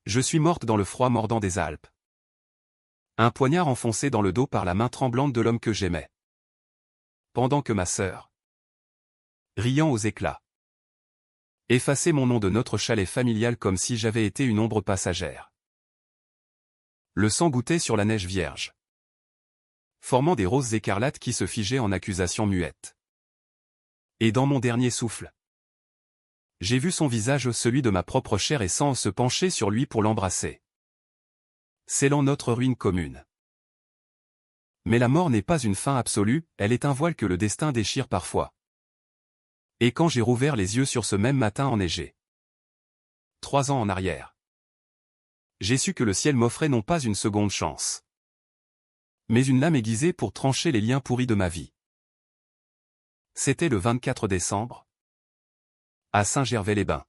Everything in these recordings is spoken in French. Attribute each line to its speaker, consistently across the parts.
Speaker 1: Je suis morte dans le froid mordant des Alpes. Un poignard enfoncé dans le dos par la main tremblante de l'homme que j'aimais. Pendant que ma sœur, riant aux éclats, effaçait mon nom de notre chalet familial comme si j'avais été une ombre passagère. Le sang gouttait sur la neige vierge, formant des roses écarlates qui se figeaient en accusations muettes. Et dans mon dernier souffle, j'ai vu son visage, celui de ma propre chair et sang, se pencher sur lui pour l'embrasser, scellant notre ruine commune. Mais la mort n'est pas une fin absolue, elle est un voile que le destin déchire parfois. Et quand j'ai rouvert les yeux sur ce même matin enneigé, 3 ans en arrière, j'ai su que le ciel m'offrait non pas une seconde chance, mais une lame aiguisée pour trancher les liens pourris de ma vie. C'était le 24 décembre, à Saint-Gervais-les-Bains.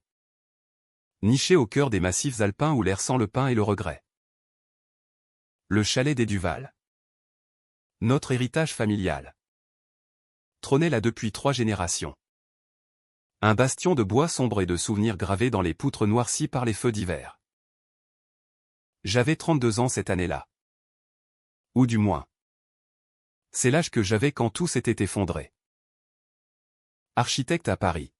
Speaker 1: Niché au cœur des massifs alpins où l'air sent le pin et le regret. Le chalet des Duval, notre héritage familial, trônait là depuis 3 générations. Un bastion de bois sombre et de souvenirs gravés dans les poutres noircies par les feux d'hiver. J'avais 32 ans cette année-là. Ou du moins, c'est l'âge que j'avais quand tout s'était effondré. Architecte à Paris.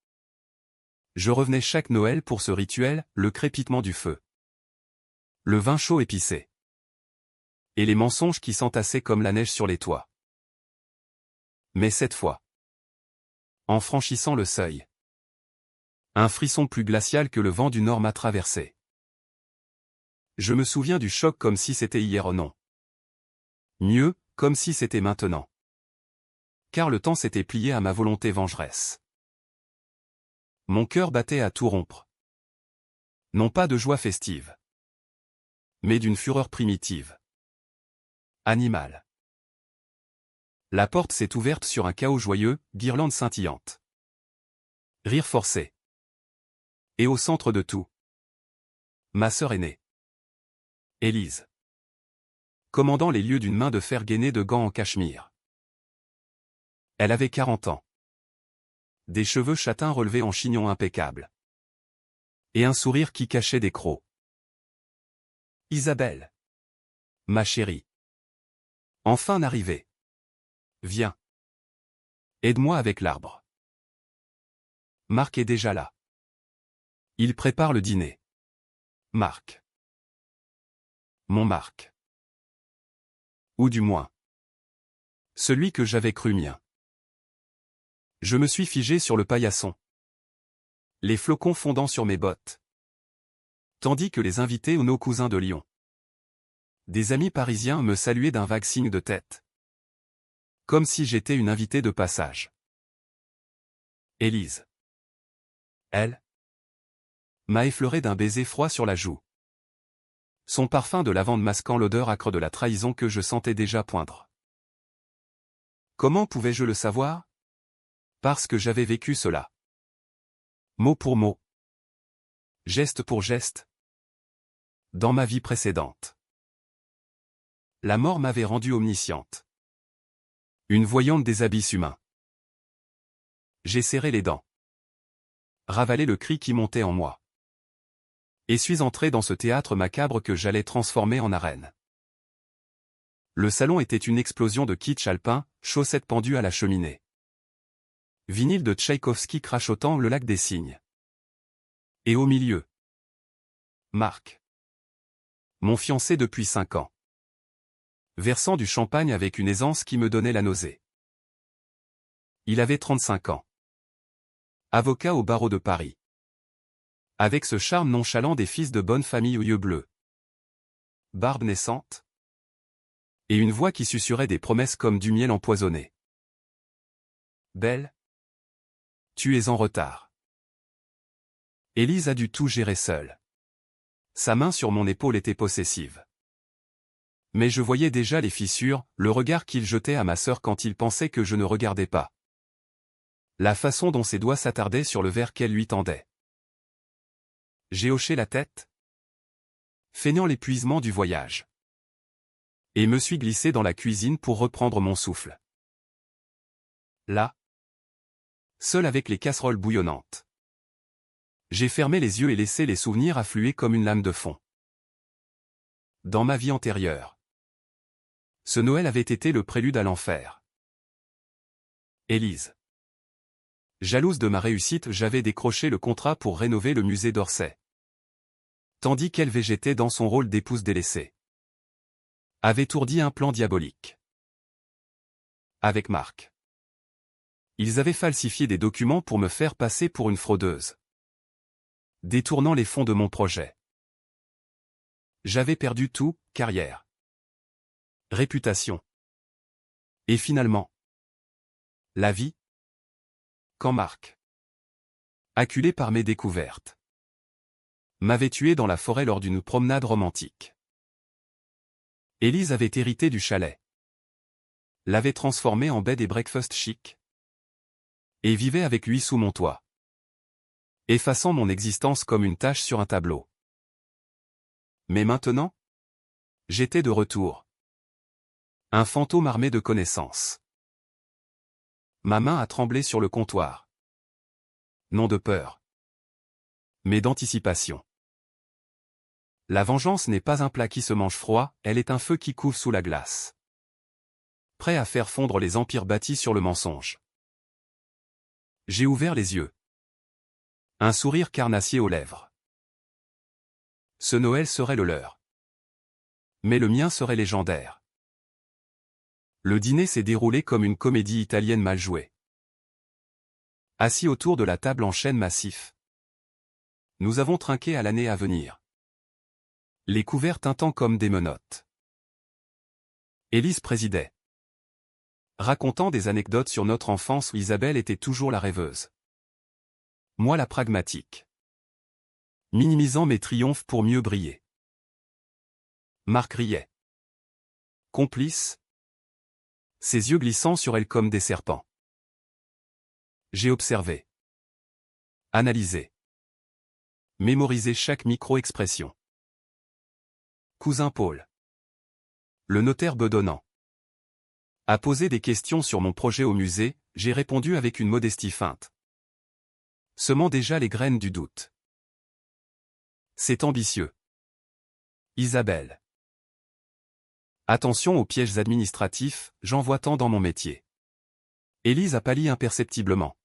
Speaker 1: Je revenais chaque Noël pour ce rituel, le crépitement du feu, le vin chaud épicé, et les mensonges qui s'entassaient comme la neige sur les toits. Mais cette fois, en franchissant le seuil, un frisson plus glacial que le vent du nord m'a traversé. Je me souviens du choc comme si c'était hier ou non. Mieux, comme si c'était maintenant. Car le temps s'était plié à ma volonté vengeresse. Mon cœur battait à tout rompre. Non pas de joie festive, mais d'une fureur primitive. Animale. La porte s'est ouverte sur un chaos joyeux, guirlande scintillante. Rire forcé. Et au centre de tout, ma sœur aînée, Élise, commandant les lieux d'une main de fer gainée de gants en cachemire. Elle avait 40 ans. Des cheveux châtains relevés en chignon impeccable. Et un sourire qui cachait des crocs. Isabelle. Ma chérie. Enfin arrivée. Viens. Aide-moi avec l'arbre. Marc est déjà là. Il prépare le dîner. Marc. Mon Marc. Ou du moins, celui que j'avais cru mien. Je me suis figé sur le paillasson, les flocons fondant sur mes bottes. Tandis que les invités ou nos cousins de Lyon, des amis parisiens, me saluaient d'un vague signe de tête. Comme si j'étais une invitée de passage. Élise. Elle m'a effleuré d'un baiser froid sur la joue. Son parfum de lavande masquant l'odeur âcre de la trahison que je sentais déjà poindre. Comment pouvais-je le savoir? Parce que j'avais vécu cela. Mot pour mot. Geste pour geste. Dans ma vie précédente. La mort m'avait rendue omnisciente. Une voyante des abysses humains. J'ai serré les dents. Ravalé le cri qui montait en moi. Et suis entré dans ce théâtre macabre que j'allais transformer en arène. Le salon était une explosion de kitsch alpin, chaussettes pendues à la cheminée. Vinyle de Tchaïkovski crachotant le lac des cygnes. Et au milieu, Marc. Mon fiancé depuis 5 ans. Versant du champagne avec une aisance qui me donnait la nausée. Il avait 35 ans. Avocat au barreau de Paris. Avec ce charme nonchalant des fils de bonne famille aux yeux bleus. Barbe naissante. Et une voix qui susurrait des promesses comme du miel empoisonné. Belle. Tu es en retard. Élise a dû tout gérer seule. Sa main sur mon épaule était possessive. Mais je voyais déjà les fissures, le regard qu'il jetait à ma sœur quand il pensait que je ne regardais pas. La façon dont ses doigts s'attardaient sur le verre qu'elle lui tendait. J'ai hoché la tête, feignant l'épuisement du voyage. Et me suis glissé dans la cuisine pour reprendre mon souffle. Là, seul avec les casseroles bouillonnantes. J'ai fermé les yeux et laissé les souvenirs affluer comme une lame de fond. Dans ma vie antérieure. Ce Noël avait été le prélude à l'enfer. Élise. Jalouse de ma réussite, j'avais décroché le contrat pour rénover le musée d'Orsay. Tandis qu'elle végétait dans son rôle d'épouse délaissée. Avait ourdi un plan diabolique. Avec Marc. Ils avaient falsifié des documents pour me faire passer pour une fraudeuse. Détournant les fonds de mon projet. J'avais perdu tout, carrière. Réputation. Et finalement. La vie. Quand Marc, acculé par mes découvertes, m'avait tué dans la forêt lors d'une promenade romantique. Élise avait hérité du chalet. L'avait transformé en bed et breakfast chic. Et vivait avec lui sous mon toit. Effaçant mon existence comme une tache sur un tableau. Mais maintenant, j'étais de retour. Un fantôme armé de connaissances. Ma main a tremblé sur le comptoir. Non de peur, mais d'anticipation. La vengeance n'est pas un plat qui se mange froid, elle est un feu qui couve sous la glace. Prêt à faire fondre les empires bâtis sur le mensonge. J'ai ouvert les yeux. Un sourire carnassier aux lèvres. Ce Noël serait le leur. Mais le mien serait légendaire. Le dîner s'est déroulé comme une comédie italienne mal jouée. Assis autour de la table en chêne massif. Nous avons trinqué à l'année à venir. Les couverts tintant comme des menottes. Élise présidait. Racontant des anecdotes sur notre enfance où Isabelle était toujours la rêveuse. Moi la pragmatique. Minimisant mes triomphes pour mieux briller. Marc riait. Complice. Ses yeux glissant sur elle comme des serpents. J'ai observé. Analysé. Mémorisé chaque micro-expression. Cousin Paul. Le notaire bedonnant. A posé des questions sur mon projet au musée, j'ai répondu avec une modestie feinte. Semant déjà les graines du doute. C'est ambitieux. Isabelle. Attention aux pièges administratifs, j'en vois tant dans mon métier. Élise a pâli imperceptiblement.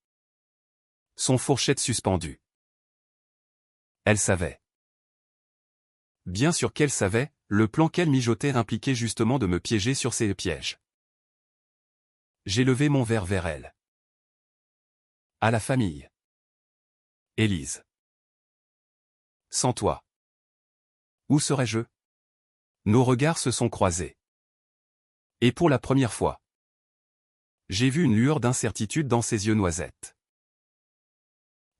Speaker 1: Son fourchette suspendue. Elle savait. Bien sûr qu'elle savait, le plan qu'elle mijotait impliquait justement de me piéger sur ces pièges. J'ai levé mon verre vers elle. À la famille. Élise. Sans toi. Où serais-je? Nos regards se sont croisés. Et pour la première fois, j'ai vu une lueur d'incertitude dans ses yeux noisettes.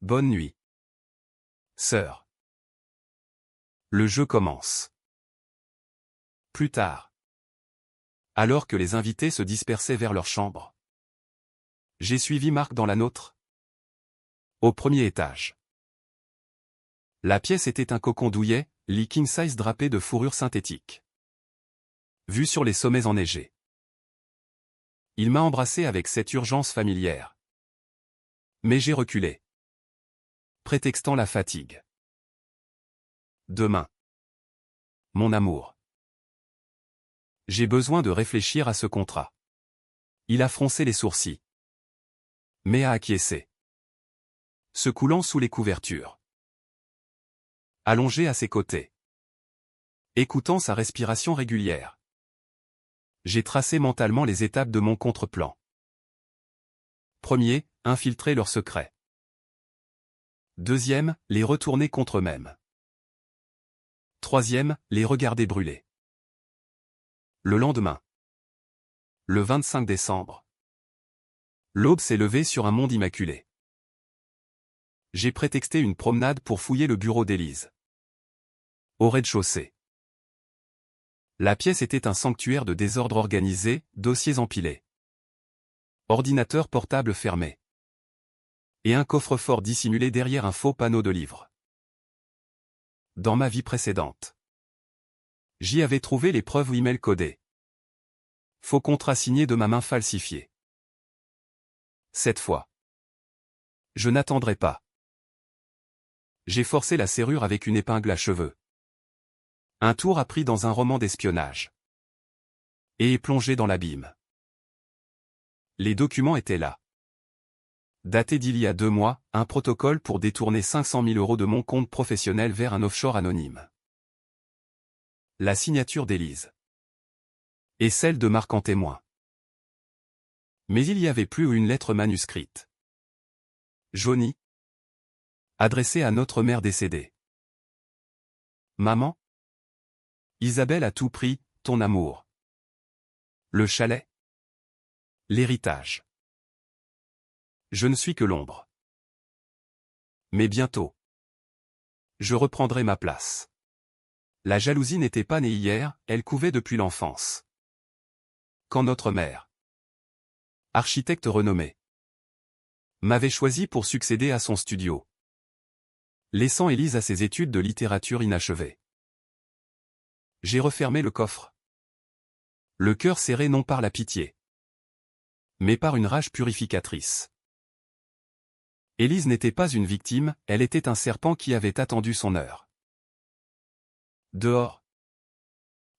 Speaker 1: Bonne nuit. Sœur. Le jeu commence. Plus tard. Alors que les invités se dispersaient vers leur chambre. J'ai suivi Marc dans la nôtre. Au premier étage. La pièce était un cocon douillet, lit king size drapé de fourrure synthétique. Vue sur les sommets enneigés. Il m'a embrassé avec cette urgence familière. Mais j'ai reculé. Prétextant la fatigue. Demain. Mon amour. J'ai besoin de réfléchir à ce contrat. Il a froncé les sourcils. Mais a acquiescé. Se coulant sous les couvertures. Allongé à ses côtés. Écoutant sa respiration régulière. J'ai tracé mentalement les étapes de mon contre-plan. Premier, infiltrer leurs secrets. Deuxième, les retourner contre eux-mêmes. Troisième, les regarder brûler. Le lendemain. Le 25 décembre. L'aube s'est levée sur un monde immaculé. J'ai prétexté une promenade pour fouiller le bureau d'Élise. Au rez-de-chaussée. La pièce était un sanctuaire de désordre organisé, dossiers empilés. Ordinateur portable fermé. Et un coffre-fort dissimulé derrière un faux panneau de livres. Dans ma vie précédente. J'y avais trouvé les preuves email codées. Faux contrat signé de ma main falsifiée. Cette fois. Je n'attendrai pas. J'ai forcé la serrure avec une épingle à cheveux. Un tour appris dans un roman d'espionnage. Et est plongé dans l'abîme. Les documents étaient là. Daté d'il y a 2 mois, un protocole pour détourner 500 000 € de mon compte professionnel vers un offshore anonyme. La signature d'Élise. Et celle de Marc en témoin. Mais il y avait plus une lettre manuscrite. Jaunie. Adressée à notre mère décédée. Maman. Isabelle a tout pris, ton amour. Le chalet. L'héritage. Je ne suis que l'ombre. Mais bientôt. Je reprendrai ma place. La jalousie n'était pas née hier, elle couvait depuis l'enfance. Quand notre mère, architecte renommée, m'avait choisi pour succéder à son studio, laissant Élise à ses études de littérature inachevées. J'ai refermé le coffre. Le cœur serré non par la pitié, mais par une rage purificatrice. Élise n'était pas une victime, elle était un serpent qui avait attendu son heure. Dehors,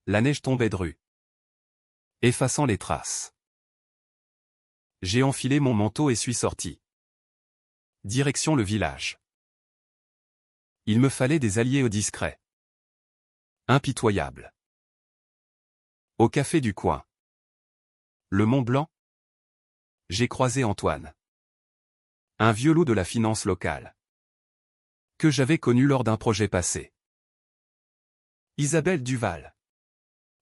Speaker 1: la neige tombait drue, effaçant les traces. J'ai enfilé mon manteau et suis sorti. Direction le village. Il me fallait des alliés discrets. Impitoyables. Au café du coin. Le Mont Blanc. J'ai croisé Antoine. Un vieux loup de la finance locale. Que j'avais connu lors d'un projet passé. Isabelle Duval.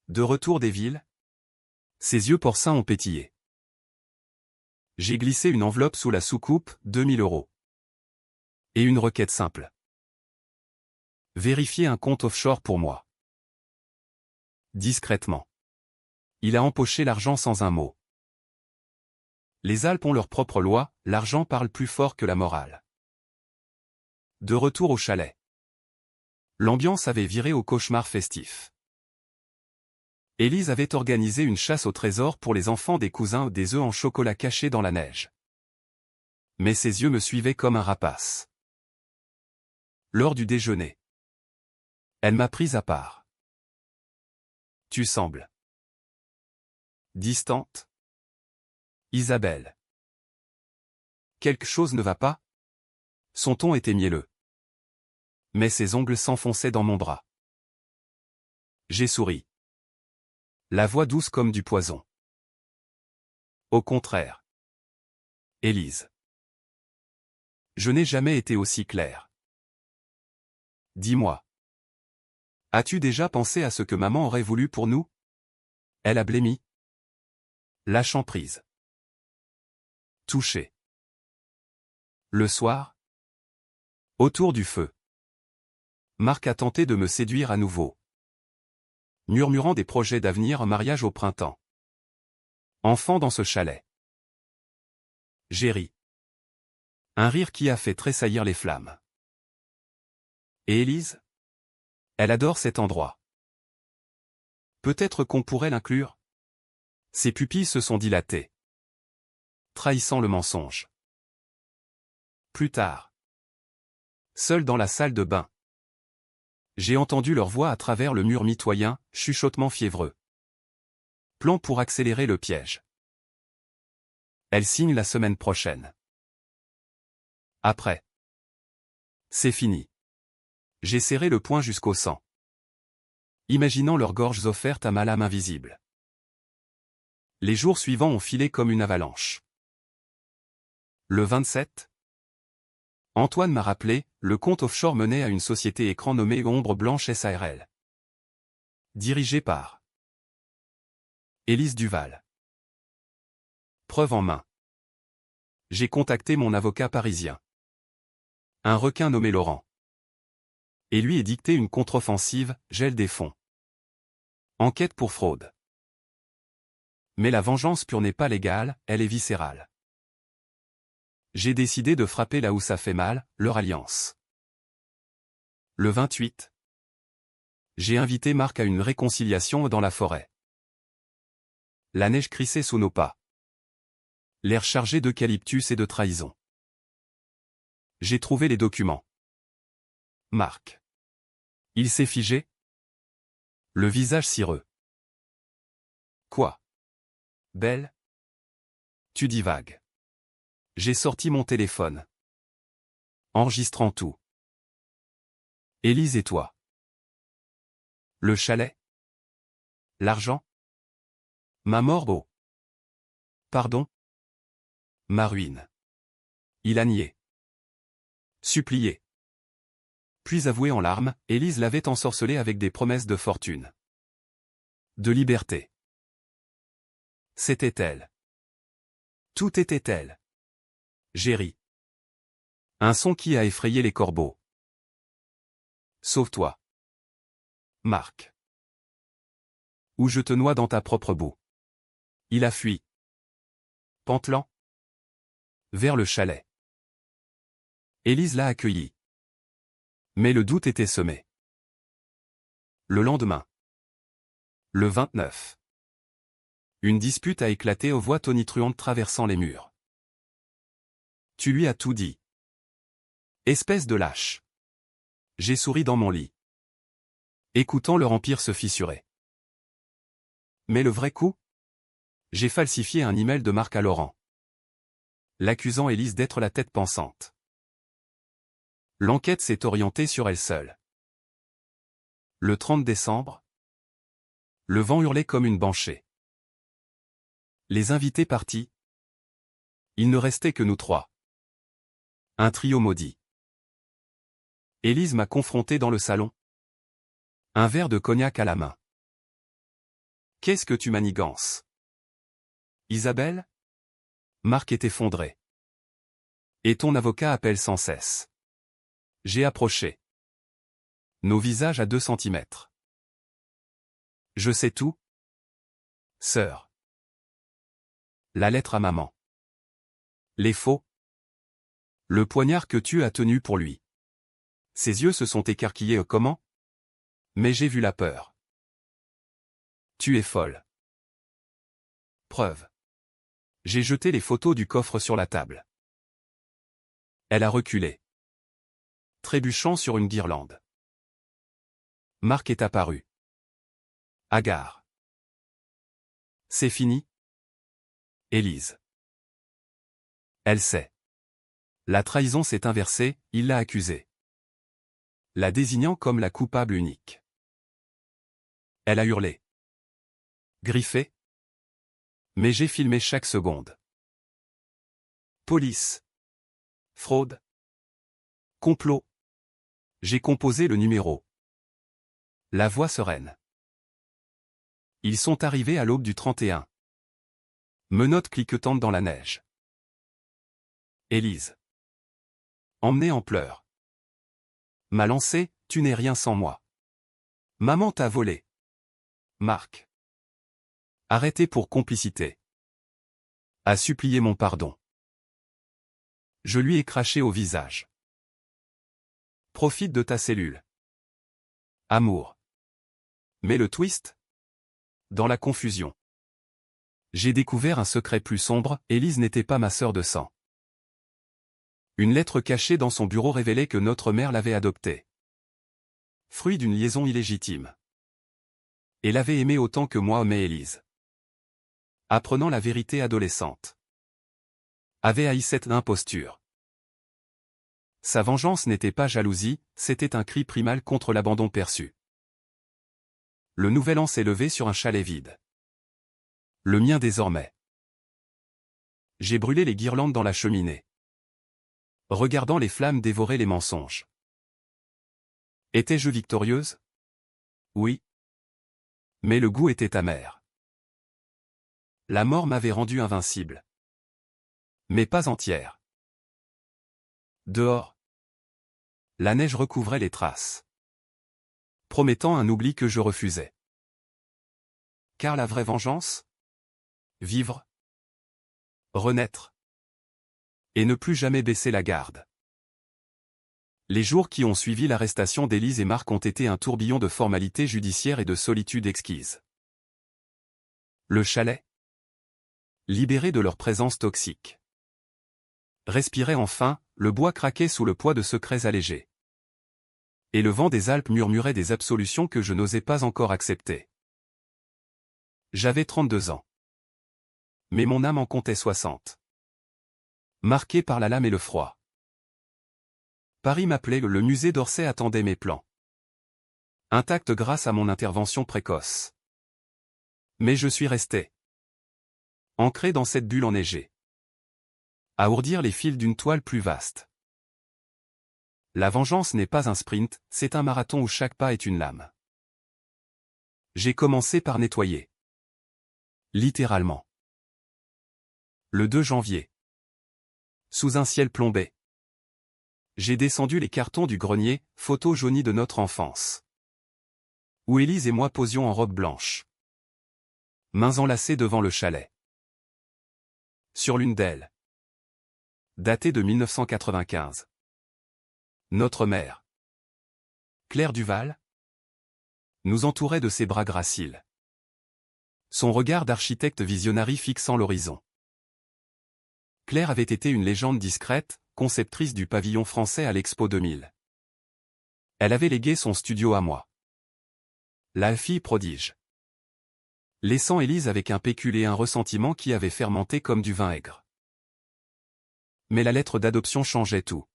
Speaker 1: De retour des villes. Ses yeux porcins ont pétillé. J'ai glissé une enveloppe sous la soucoupe, 2000 €. Et une requête simple. Vérifier un compte offshore pour moi. Discrètement. Il a empoché l'argent sans un mot. Les Alpes ont leur propre loi, l'argent parle plus fort que la morale. De retour au chalet. L'ambiance avait viré au cauchemar festif. Élise avait organisé une chasse au trésor pour les enfants des cousins, des œufs en chocolat cachés dans la neige. Mais ses yeux me suivaient comme un rapace. Lors du déjeuner, elle m'a prise à part. Tu sembles distante, Isabelle. Quelque chose ne va pas? Son ton était mielleux. Mais ses ongles s'enfonçaient dans mon bras. J'ai souri. La voix douce comme du poison. Au contraire. Élise. Je n'ai jamais été aussi clair. Dis-moi. As-tu déjà pensé à ce que maman aurait voulu pour nous? Elle a blêmi. Lâchant prise. Touché. Le soir. Autour du feu. Marc a tenté de me séduire à nouveau. Murmurant des projets d'avenir, un mariage au printemps. Enfant dans ce chalet. J'ai ri. Un rire qui a fait tressaillir les flammes. Et Élise? Elle adore cet endroit. Peut-être qu'on pourrait l'inclure? Ses pupilles se sont dilatées, trahissant le mensonge. Plus tard. Seul dans la salle de bain. J'ai entendu leur voix à travers le mur mitoyen, chuchotement fiévreux. Plan pour accélérer le piège. Elle signe la semaine prochaine. Après. C'est fini. J'ai serré le poing jusqu'au sang. Imaginant leurs gorges offertes à ma lame invisible. Les jours suivants ont filé comme une avalanche. Le 27. Antoine m'a rappelé, le compte offshore menait à une société écran nommée Ombre Blanche SARL. Dirigée par Élise Duval. Preuve en main. J'ai contacté mon avocat parisien. Un requin nommé Laurent. Et lui est dicté une contre-offensive, gel des fonds. Enquête pour fraude. Mais la vengeance pure n'est pas légale, elle est viscérale. J'ai décidé de frapper là où ça fait mal, leur alliance. Le 28. J'ai invité Marc à une réconciliation dans la forêt. La neige crissait sous nos pas. L'air chargé d'eucalyptus et de trahison. J'ai trouvé les documents. Marc. Il s'est figé? Le visage cireux. Quoi? Belle? Tu divagues. J'ai sorti mon téléphone. Enregistrant tout. Élise et toi? Le chalet? L'argent? Ma mort, oh. Pardon? Ma ruine. Il a nié. Supplié. Puis avoué en larmes, Élise l'avait ensorcelé avec des promesses de fortune. De liberté. C'était elle. Tout était elle. J'ai ri. Un son qui a effrayé les corbeaux. Sauve-toi. Marc. Ou je te noie dans ta propre boue. Il a fui. Pantelant. Vers le chalet. Élise l'a accueilli. Mais le doute était semé. Le lendemain. Le 29. Une dispute a éclaté aux voix tonitruantes traversant les murs. Tu lui as tout dit. Espèce de lâche. J'ai souri dans mon lit. Écoutant leur empire se fissurer. Mais le vrai coup? J'ai falsifié un email de Marc à Laurent. L'accusant Élise d'être la tête pensante. L'enquête s'est orientée sur elle seule. Le 30 décembre. Le vent hurlait comme une banshee. Les invités partis. Il ne restait que nous trois. Un trio maudit. Élise m'a confronté dans le salon. Un verre de cognac à la main. Qu'est-ce que tu manigances? Isabelle? Marc est effondré. Et ton avocat appelle sans cesse. J'ai approché. Nos visages à 2 centimètres. Je sais tout. Sœur. La lettre à maman. Les faux. Le poignard que tu as tenu pour lui. Ses yeux se sont écarquillés comment? Mais j'ai vu la peur. Tu es folle. Preuve. J'ai jeté les photos du coffre sur la table. Elle a reculé. Trébuchant sur une guirlande. Marc est apparu. Hagard. C'est fini? Élise. Elle sait. La trahison s'est inversée, il l'a accusée. La désignant comme la coupable unique. Elle a hurlé. Griffé. Mais j'ai filmé chaque seconde. Police. Fraude. Complot. J'ai composé le numéro. La voix sereine. Ils sont arrivés à l'aube du 31. Menottes cliquetantes dans la neige. Élise. Emmenée en pleurs. M'a lancé, tu n'es rien sans moi. Maman t'a volé. Marc. Arrêté pour complicité. A supplié mon pardon. Je lui ai craché au visage. Profite de ta cellule. Amour. Mais le twist? Dans la confusion. J'ai découvert un secret plus sombre, Élise n'était pas ma sœur de sang. Une lettre cachée dans son bureau révélait que notre mère l'avait adoptée. Fruit d'une liaison illégitime. Et l'avait aimée autant que moi aimais Élise. Apprenant la vérité adolescente. Avait haï cette imposture. Sa vengeance n'était pas jalousie, c'était un cri primal contre l'abandon perçu. Le nouvel an s'est levé sur un chalet vide. Le mien désormais. J'ai brûlé les guirlandes dans la cheminée. Regardant les flammes dévorer les mensonges. Étais-je victorieuse? Oui. Mais le goût était amer. La mort m'avait rendu invincible. Mais pas entière. Dehors. La neige recouvrait les traces. Promettant un oubli que je refusais. Car la vraie vengeance? Vivre. Renaître. Et ne plus jamais baisser la garde. Les jours qui ont suivi l'arrestation d'Élise et Marc ont été un tourbillon de formalités judiciaires et de solitude exquise. Le chalet. Libéré de leur présence toxique. Respirait enfin, le bois craquait sous le poids de secrets allégés. Et le vent des Alpes murmurait des absolutions que je n'osais pas encore accepter. J'avais 32 ans. Mais mon âme en comptait 60. Marquée par la lame et le froid. Paris m'appelait, le musée d'Orsay attendait mes plans. Intact grâce à mon intervention précoce. Mais je suis resté. Ancré dans cette bulle enneigée. À ourdir les fils d'une toile plus vaste. La vengeance n'est pas un sprint, c'est un marathon où chaque pas est une lame. J'ai commencé par nettoyer. Littéralement. Le 2 janvier. Sous un ciel plombé. J'ai descendu les cartons du grenier, photos jaunies de notre enfance. Où Élise et moi posions en robe blanche. Mains enlacées devant le chalet. Sur l'une d'elles. Datée de 1995. Notre mère. Claire Duval. Nous entourait de ses bras graciles. Son regard d'architecte visionnaire fixant l'horizon. Claire avait été une légende discrète, conceptrice du pavillon français à l'Expo 2000. Elle avait légué son studio à moi. La fille prodige. Laissant Élise avec un pécule et un ressentiment qui avait fermenté comme du vin aigre. Mais la lettre d'adoption changeait tout.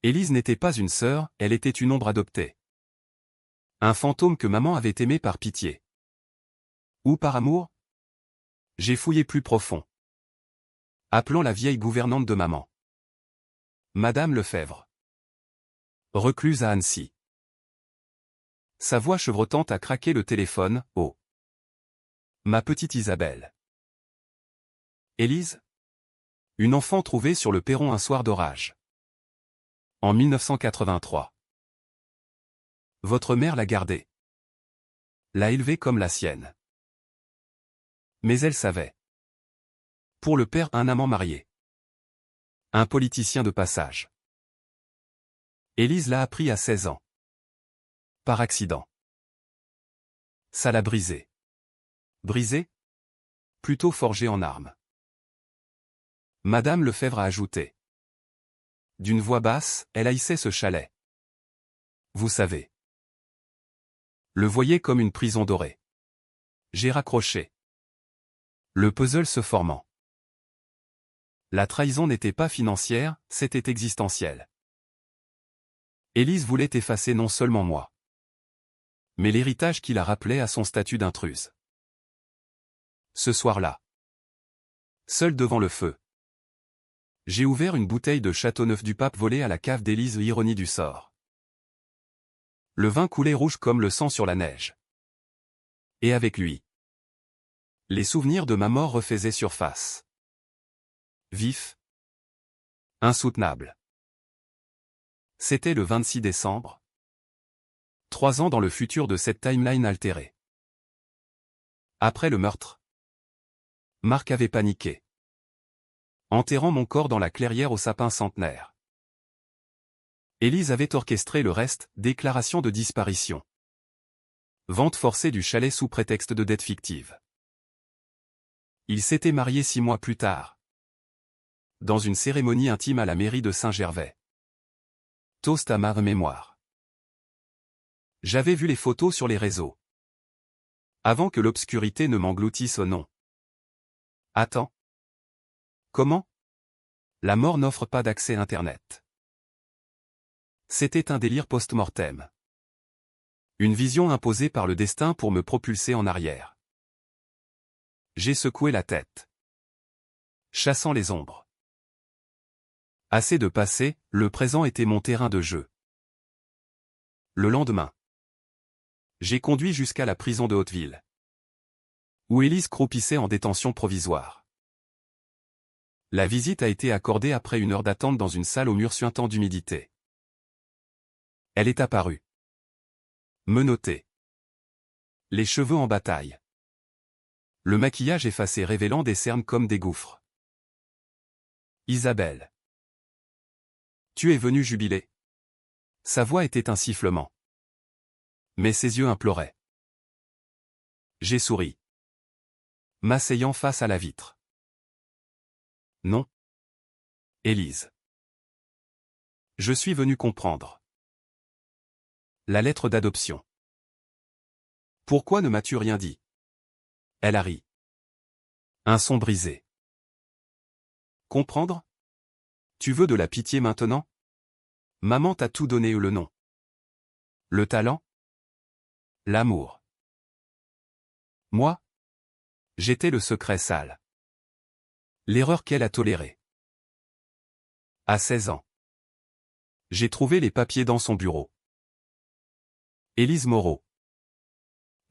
Speaker 1: Élise n'était pas une sœur, elle était une ombre adoptée. Un fantôme que maman avait aimé par pitié. Ou par amour? J'ai fouillé plus profond. Appelons la vieille gouvernante de maman. Madame Lefebvre. Recluse à Annecy. Sa voix chevrotante a craqué le téléphone, oh. Ma petite Isabelle. Élise? Une enfant trouvée sur le perron un soir d'orage. En 1983. Votre mère l'a gardée. L'a élevée comme la sienne. Mais elle savait. Pour le père, un amant marié. Un politicien de passage. Élise l'a appris à 16 ans. Par accident. Ça l'a brisé. Brisé? Plutôt forgé en armes. Madame Lefebvre a ajouté. D'une voix basse, elle haïssait ce chalet. Vous savez. Le voyait comme une prison dorée. J'ai raccroché. Le puzzle se formant. La trahison n'était pas financière, c'était existentiel. Élise voulait effacer non seulement moi, mais l'héritage qui la rappelait à son statut d'intruse. Ce soir-là, seul devant le feu, j'ai ouvert une bouteille de Châteauneuf du Pape volée à la cave d'Élise, ironie du sort. Le vin coulait rouge comme le sang sur la neige. Et avec lui, les souvenirs de ma mort refaisaient surface. Vif. Insoutenable. C'était le 26 décembre. 3 ans dans le futur de cette timeline altérée. Après le meurtre, Marc avait paniqué. Enterrant mon corps dans la clairière au sapin centenaire. Élise avait orchestré le reste, déclaration de disparition. Vente forcée du chalet sous prétexte de dette fictive. Ils s'étaient mariés 6 mois plus tard. Dans une cérémonie intime à la mairie de Saint-Gervais. Toast à ma mémoire. J'avais vu les photos sur les réseaux. Avant que l'obscurité ne m'engloutisse au nom. Attends. Comment? La mort n'offre pas d'accès Internet. C'était un délire post-mortem. Une vision imposée par le destin pour me propulser en arrière. J'ai secoué la tête. Chassant les ombres. Assez de passé, le présent était mon terrain de jeu. Le lendemain. J'ai conduit jusqu'à la prison de Hauteville. Où Élise croupissait en détention provisoire. La visite a été accordée après 1 heure d'attente dans une salle au mur suintant d'humidité. Elle est apparue. Menottée. Les cheveux en bataille. Le maquillage effacé révélant des cernes comme des gouffres. Isabelle. Tu es venue jubiler. Sa voix était un sifflement. Mais ses yeux imploraient. J'ai souri. M'asseyant face à la vitre. Non. Élise. Je suis venu comprendre. La lettre d'adoption. Pourquoi ne m'as-tu rien dit? Elle a ri. Un son brisé. Comprendre? Tu veux de la pitié maintenant? Maman t'a tout donné le nom. Le talent? L'amour. Moi? J'étais le secret sale. L'erreur qu'elle a tolérée. À 16 ans. J'ai trouvé les papiers dans son bureau. Élise Moreau.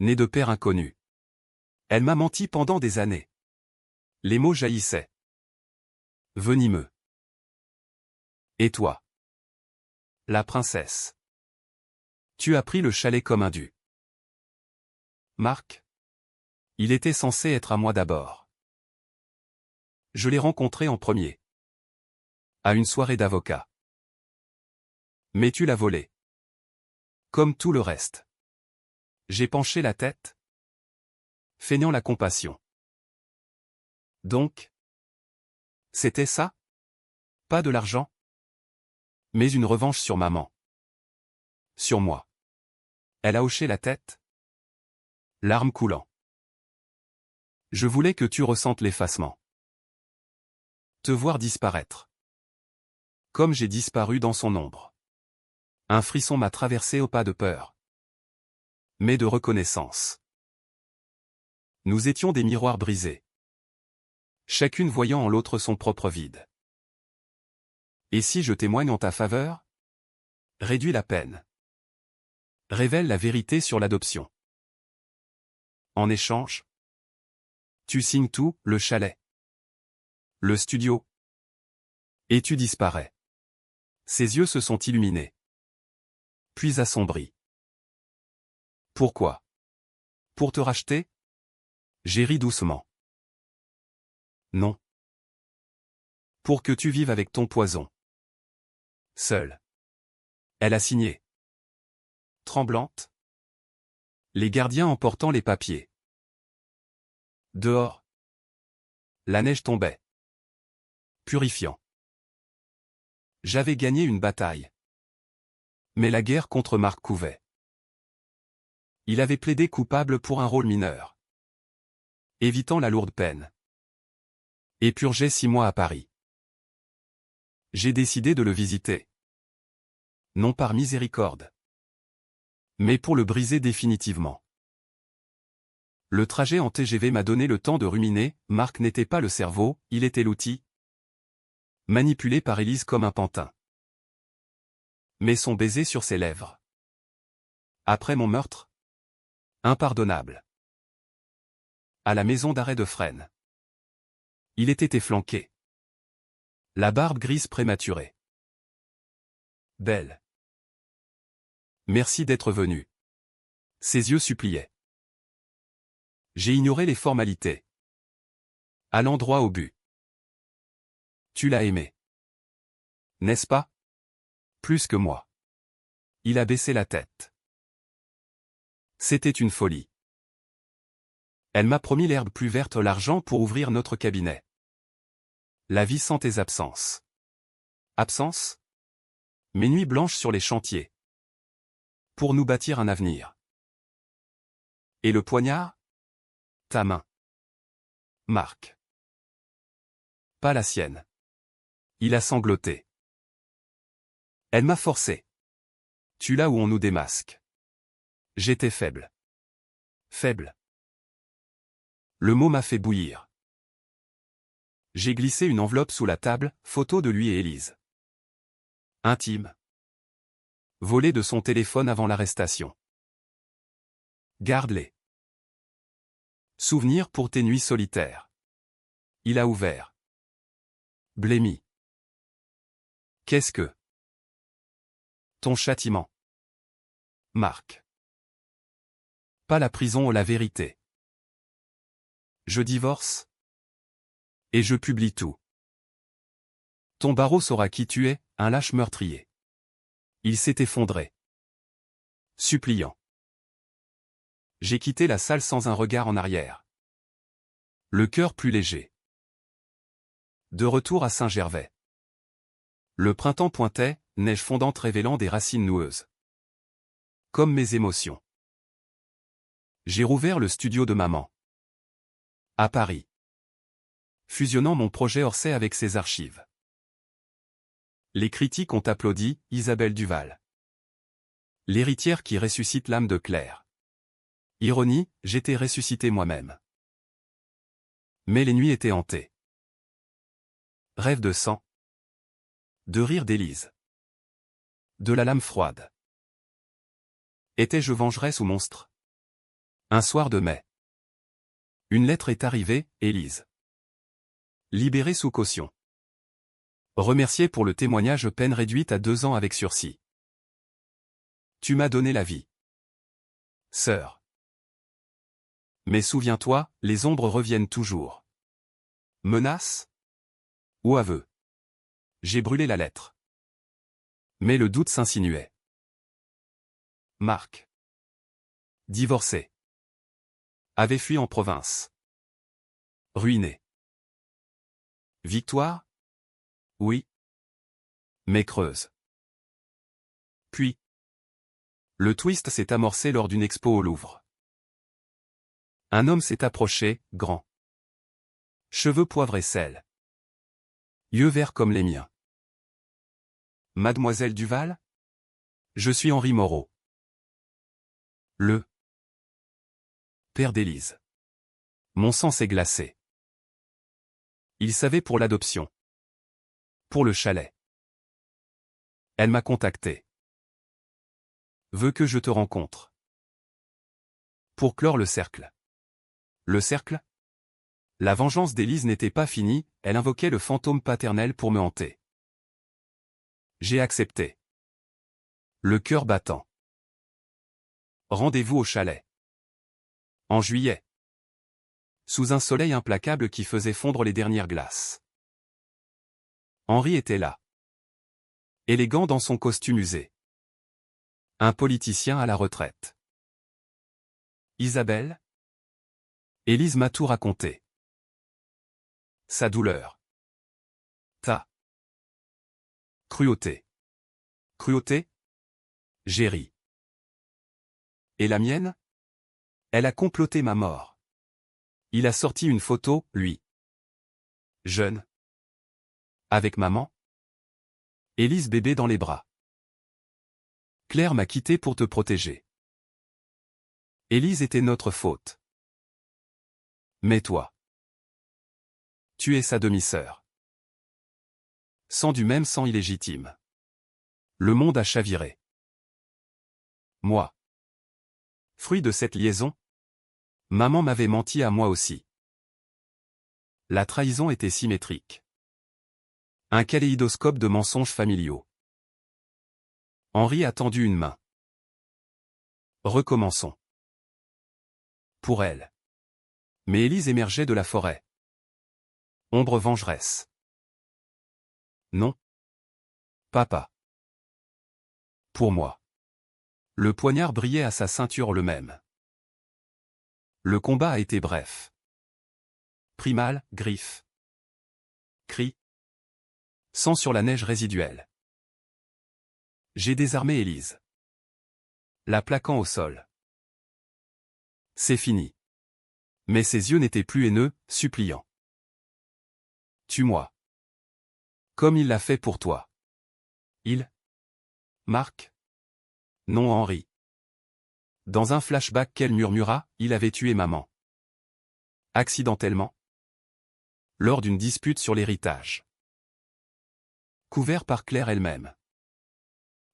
Speaker 1: Née de père inconnu. Elle m'a menti pendant des années. Les mots jaillissaient. Venimeux. Et toi? La princesse. Tu as pris le chalet comme un dû. Marc? Il était censé être à moi d'abord. Je l'ai rencontré en premier. À une soirée d'avocats. Mais tu l'as volé. Comme tout le reste. J'ai penché la tête. Feignant la compassion. Donc? C'était ça? Pas de l'argent? Mais une revanche sur maman. Sur moi. Elle a hoché la tête. Larmes coulant. Je voulais que tu ressentes l'effacement. Te voir disparaître. Comme j'ai disparu dans son ombre. Un frisson m'a traversé au pas de peur. Mais de reconnaissance. Nous étions des miroirs brisés. Chacune voyant en l'autre son propre vide. Et si je témoigne en ta faveur? Réduis la peine. Révèle la vérité sur l'adoption. En échange, tu signes tout, le chalet, le studio. Et tu disparais. Ses yeux se sont illuminés. Puis assombris. Pourquoi? Pour te racheter? J'ai ri doucement. Non. Pour que tu vives avec ton poison. Seule. Elle a signé. Tremblante. Les gardiens emportant les papiers. Dehors. La neige tombait. Purifiant. J'avais gagné une bataille. Mais la guerre contre Marc couvait. Il avait plaidé coupable pour un rôle mineur. Évitant la lourde peine. Et purgeait 6 mois à Paris. J'ai décidé de le visiter. Non par miséricorde. Mais pour le briser définitivement. Le trajet en TGV m'a donné le temps de ruminer, Marc n'était pas le cerveau, il était l'outil. Manipulé par Élise comme un pantin. Mais son baiser sur ses lèvres. Après mon meurtre? Impardonnable. À la maison d'arrêt de Fresnes. Il était efflanqué. La barbe grise prématurée. Belle. Merci d'être venu. Ses yeux suppliaient. J'ai ignoré les formalités. Allant droit au but. Tu l'as aimé. N'est-ce pas? Plus que moi. Il a baissé la tête. C'était une folie. Elle m'a promis l'herbe plus verte, l'argent pour ouvrir notre cabinet. La vie sans tes absences. Absence? Mes nuits blanches sur les chantiers. Pour nous bâtir un avenir. Et le poignard? Ta main. Marc. Pas la sienne. Il a sangloté. Elle m'a forcé. Tu là où on nous démasque. J'étais faible. Faible. Le mot m'a fait bouillir. J'ai glissé une enveloppe sous la table, photo de lui et Élise. Intime. Volé de son téléphone avant l'arrestation. Garde-les. Souvenir pour tes nuits solitaires. Il a ouvert. Blémi. Qu'est-ce que? Ton châtiment. Marc. Pas la prison ou la vérité. Je divorce. Et je publie tout. Ton barreau saura qui tu es, un lâche meurtrier. Il s'est effondré. Suppliant. J'ai quitté la salle sans un regard en arrière. Le cœur plus léger. De retour à Saint-Gervais. Le printemps pointait, neige fondante révélant des racines noueuses. Comme mes émotions. J'ai rouvert le studio de maman. À Paris. Fusionnant mon projet Orsay avec ses archives. Les critiques ont applaudi, Isabelle Duval. L'héritière qui ressuscite l'âme de Claire. Ironie, j'étais ressuscité moi-même. Mais les nuits étaient hantées. Rêve de sang. De rire d'Élise. De la lame froide. Étais-je vengeresse ou monstre? Un soir de mai. Une lettre est arrivée, Élise. Libérée sous caution. Remercié pour le témoignage, peine réduite à 2 ans avec sursis. Tu m'as donné la vie. Sœur. Mais souviens-toi, les ombres reviennent toujours. Menace? Ou aveu? J'ai brûlé la lettre. Mais le doute s'insinuait. Marc. Divorcé. Avait fui en province. Ruiné. Victoire? Oui. Mais creuse. Puis. Le twist s'est amorcé lors d'une expo au Louvre. Un homme s'est approché, grand. Cheveux poivre et sel. Yeux verts comme les miens. Mademoiselle Duval? Je suis Henri Moreau. Le père d'Élise. Mon sang s'est glacé. Il savait pour l'adoption. Pour le chalet. Elle m'a contacté. Veut que je te rencontre. Pour clore le cercle. Le cercle? La vengeance d'Élise n'était pas finie, elle invoquait le fantôme paternel pour me hanter. J'ai accepté. Le cœur battant. Rendez-vous au chalet. En juillet. Sous un soleil implacable qui faisait fondre les dernières glaces. Henri était là. Élégant dans son costume usé. Un politicien à la retraite. Isabelle? Élise m'a tout raconté. Sa douleur. Ta cruauté. Cruauté? J'ai ri. Et la mienne? Elle a comploté ma mort. Il a sorti une photo, lui. Jeune. Avec maman? Élise bébé dans les bras. Claire m'a quitté pour te protéger. Élise était notre faute. Mais toi. Tu es sa demi-sœur. Sang du même sang illégitime. Le monde a chaviré. Moi. Fruit de cette liaison? Maman m'avait menti à moi aussi. La trahison était symétrique. Un kaléidoscope de mensonges familiaux. Henri a tendu une main. Recommençons. Pour elle. Mais Élise émergeait de la forêt. Ombre vengeresse. Non. Papa. Pour moi. Le poignard brillait à sa ceinture le même. Le combat a été bref. Primal, griffe. Cri. Sang sur la neige résiduelle. J'ai désarmé Élise. La plaquant au sol. C'est fini. Mais ses yeux n'étaient plus haineux, suppliants. Tue-moi. Comme il l'a fait pour toi. Il? Marc? Non, Henri. Dans un flashback qu'elle murmura, il avait tué maman. Accidentellement. Lors d'une dispute sur l'héritage. Couvert par Claire elle-même.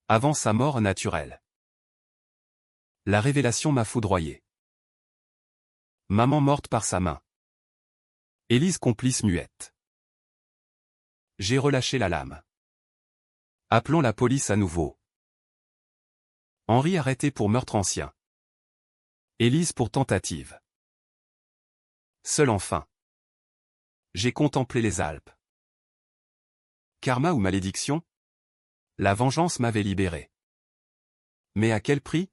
Speaker 1: Avant sa mort naturelle. La révélation m'a foudroyé. Maman morte par sa main. Élise complice muette. J'ai relâché la lame. Appelons la police à nouveau. Henri arrêté pour meurtre ancien. Élise pour tentative. Seul enfin. J'ai contemplé les Alpes. Karma ou malédiction? La vengeance m'avait libéré. Mais à quel prix?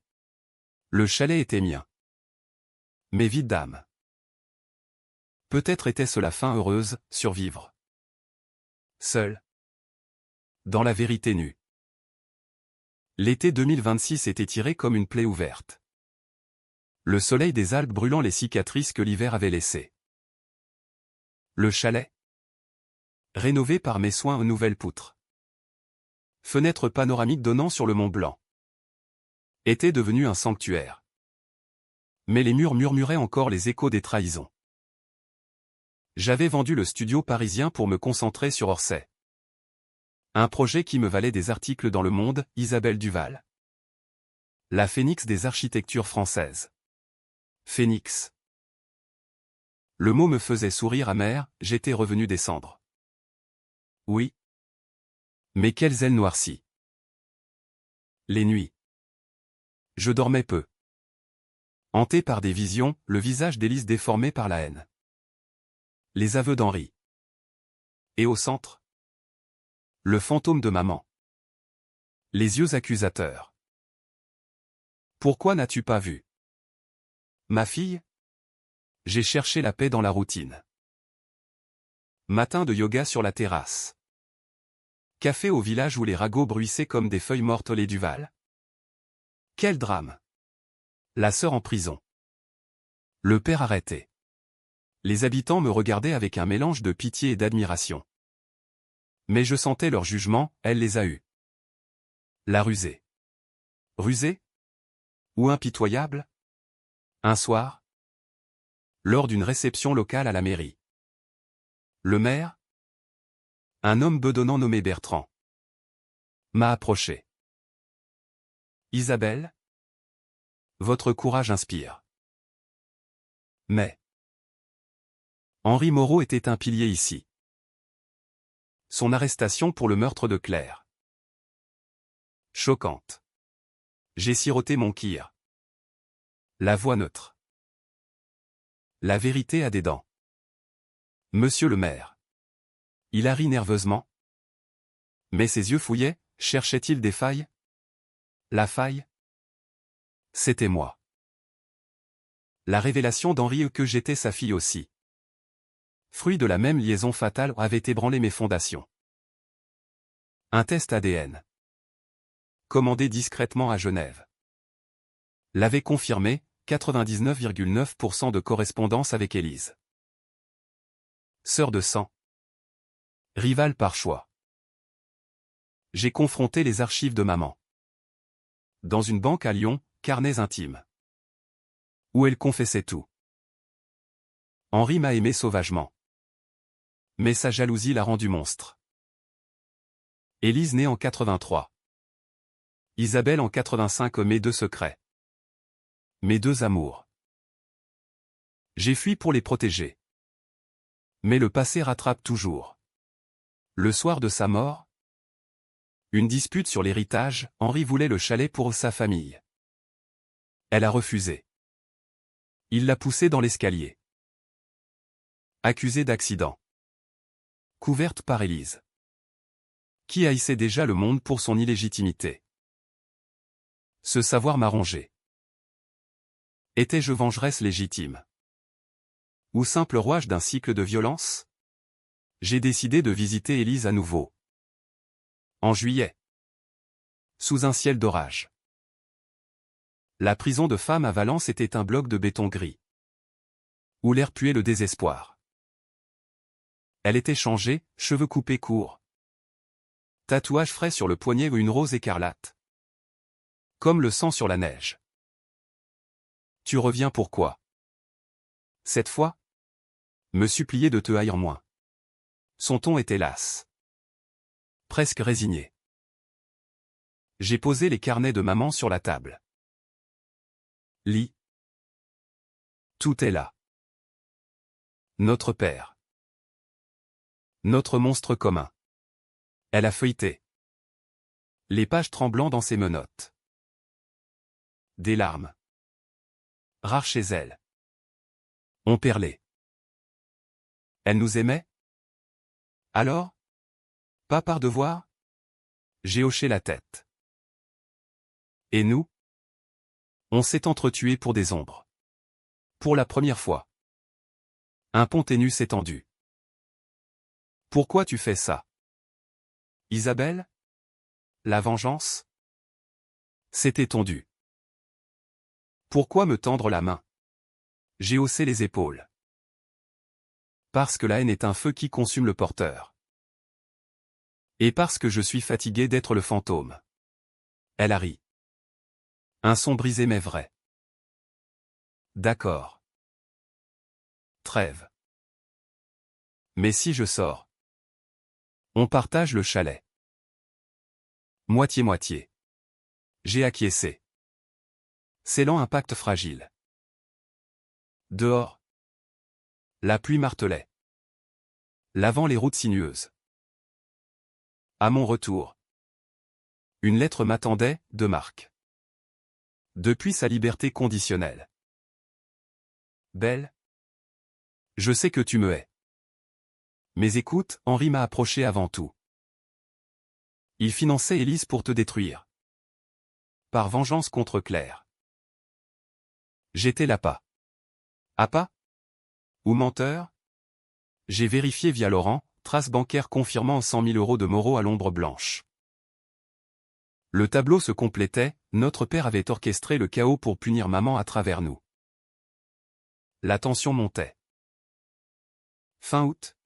Speaker 1: Le chalet était mien. Mais vide d'âme. Peut-être était-ce la fin heureuse, survivre. Seul. Dans la vérité nue. L'été 2026 était tiré comme une plaie ouverte. Le soleil des Alpes brûlant les cicatrices que l'hiver avait laissées. Le chalet, rénové par mes soins aux nouvelles poutres. Fenêtre panoramique donnant sur le Mont Blanc. Était devenu un sanctuaire. Mais les murs murmuraient encore les échos des trahisons. J'avais vendu le studio parisien pour me concentrer sur Orsay. Un projet qui me valait des articles dans Le Monde, Isabelle Duval. La phénix des architectures françaises. Phénix. Le mot me faisait sourire amer, j'étais revenu descendre. Oui. Mais quelles ailes noircies. Les nuits. Je dormais peu. Hanté par des visions, le visage d'Élise déformé par la haine. Les aveux d'Henri. Et au centre, le fantôme de maman. Les yeux accusateurs. Pourquoi n'as-tu pas vu ma fille? J'ai cherché la paix dans la routine. Matin de yoga sur la terrasse. Café au village où les ragots bruissaient comme des feuilles mortes les Duval. Quel drame! La sœur en prison. Le père arrêté. Les habitants me regardaient avec un mélange de pitié et d'admiration. Mais je sentais leur jugement, elle les a eus. La rusée. Rusée? Ou impitoyable? Un soir? Lors d'une réception locale à la mairie. Le maire? Un homme bedonnant nommé Bertrand. M'a approché. Isabelle? Votre courage inspire. Mais Henri Moreau était un pilier ici. Son arrestation pour le meurtre de Claire. Choquante. J'ai siroté mon kir. La voix neutre. La vérité a des dents. Monsieur le maire. Il a ri nerveusement. Mais ses yeux fouillaient, cherchaient-ils des failles? La faille? C'était moi. La révélation d'Henri que j'étais sa fille aussi. Fruit de la même liaison fatale avait ébranlé mes fondations. Un test ADN. Commandé discrètement à Genève. L'avait confirmé, 99,9% de correspondance avec Élise. Sœur de sang. Rivale par choix. J'ai confronté les archives de maman. Dans une banque à Lyon, carnets intimes. Où elle confessait tout. Henri m'a aimé sauvagement. Mais sa jalousie l'a rendu monstre. Élise née en 83. Isabelle en 85, mes deux secrets. Mes deux amours. J'ai fui pour les protéger. Mais le passé rattrape toujours. Le soir de sa mort, une dispute sur l'héritage, Henri voulait le chalet pour sa famille. Elle a refusé. Il l'a poussée dans l'escalier. Accusée d'accident. Couverte par Élise. Qui haïssait déjà le monde pour son illégitimité. Ce savoir m'a rongé. Étais-je vengeresse légitime? Ou simple rouage d'un cycle de violence? J'ai décidé de visiter Élise à nouveau. En juillet. Sous un ciel d'orage. La prison de femmes à Valence était un bloc de béton gris. Où l'air puait le désespoir. Elle était changée, cheveux coupés courts. Tatouage frais sur le poignet ou une rose écarlate. Comme le sang sur la neige. Tu reviens pourquoi? Cette fois? Me supplier de te haïr moins. Son ton était las. Presque résigné. J'ai posé les carnets de maman sur la table. Lis. Tout est là. Notre père. Notre monstre commun. Elle a feuilleté. Les pages tremblant dans ses menottes. Des larmes. Rares chez elle. On perlait. Elle nous aimait? Alors? Pas par devoir? J'ai hoché la tête. Et nous? On s'est entretués pour des ombres. Pour la première fois. Un pont ténu s'est tendu. Pourquoi tu fais ça? Isabelle? La vengeance? C'était tendu. Pourquoi me tendre la main? J'ai haussé les épaules. Parce que la haine est un feu qui consume le porteur. Et parce que je suis fatigué d'être le fantôme. Elle a ri. Un son brisé mais vrai. D'accord. Trêve. Mais si je sors? On partage le chalet. Moitié-moitié. J'ai acquiescé. Scellant un pacte fragile. Dehors. La pluie martelait. Lavant les routes sinueuses. À mon retour. Une lettre m'attendait, de Marc. Depuis sa liberté conditionnelle. Belle. Je sais que tu me hais. Mais écoute, Henri m'a approché avant tout. Il finançait Élise pour te détruire. Par vengeance contre Claire. J'étais l'appât. Appât? Ou menteur? J'ai vérifié via Laurent, trace bancaire confirmant 100 000 € de Moreau à l'ombre blanche. Le tableau se complétait, notre père avait orchestré le chaos pour punir maman à travers nous. La tension montait. Fin août.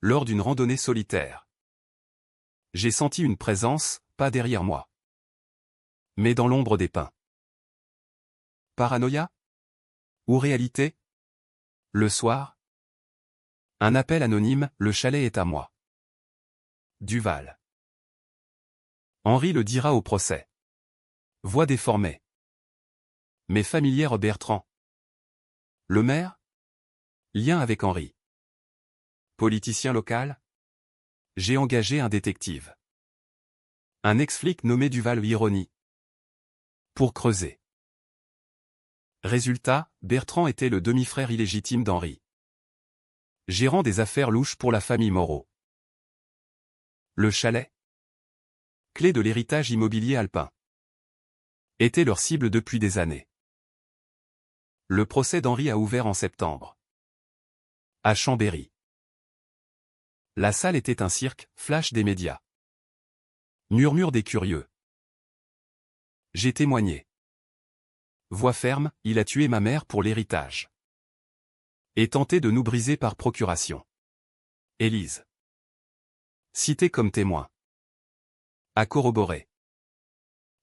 Speaker 1: Lors d'une randonnée solitaire. J'ai senti une présence, pas derrière moi. Mais dans l'ombre des pins. Paranoïa? Ou réalité? Le soir? Un appel anonyme, le chalet est à moi. Duval. Henri le dira au procès. Voix déformée. Mais familière Bertrand. Le maire? Lien avec Henri. Politicien local? J'ai engagé un détective. Un ex-flic nommé Duval Ironie. Pour creuser. Résultat, Bertrand était le demi-frère illégitime d'Henri. Gérant des affaires louches pour la famille Moreau. Le chalet, clé de l'héritage immobilier alpin, était leur cible depuis des années. Le procès d'Henri a ouvert en septembre. À Chambéry. La salle était un cirque, flash des médias. Murmure des curieux. J'ai témoigné. Voix ferme, il a tué ma mère pour l'héritage. Et tenté de nous briser par procuration. Élise. Cité comme témoin. A corroboré.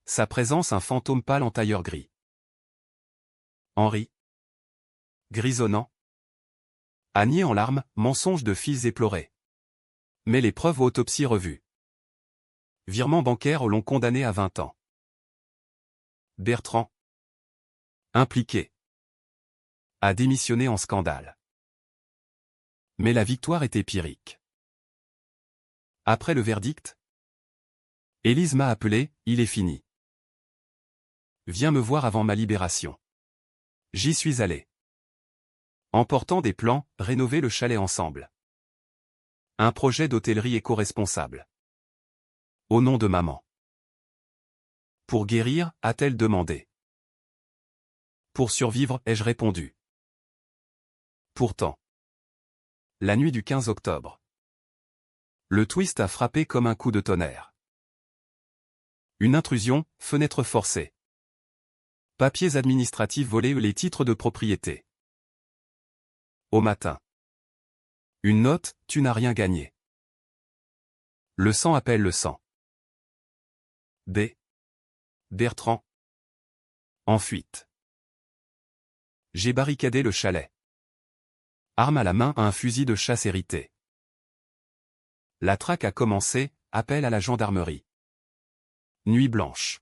Speaker 1: Sa présence un fantôme pâle en tailleur gris. Henri. Grisonnant. A nié en larmes, mensonge de fils éplorés. Mais les preuves autopsie revues. Virement bancaire l'ont condamné à 20 ans. Bertrand. Impliqué. A démissionné en scandale. Mais la victoire était pyrrhique. Après le verdict, Élise m'a appelé, il est fini. Viens me voir avant ma libération. J'y suis allé. Emportant des plans, rénover le chalet ensemble. Un projet d'hôtellerie éco-responsable. Au nom de maman. Pour guérir, a-t-elle demandé. Pour survivre, ai-je répondu. Pourtant. La nuit du 15 octobre. Le twist a frappé comme un coup de tonnerre. Une intrusion, fenêtre forcée. Papiers administratifs volés ou les titres de propriété. Au matin. Une note, tu n'as rien gagné. Le sang appelle le sang. B. Bertrand. En fuite. J'ai barricadé le chalet. Arme à la main un fusil de chasse hérité. La traque a commencé, appel à la gendarmerie. Nuit blanche.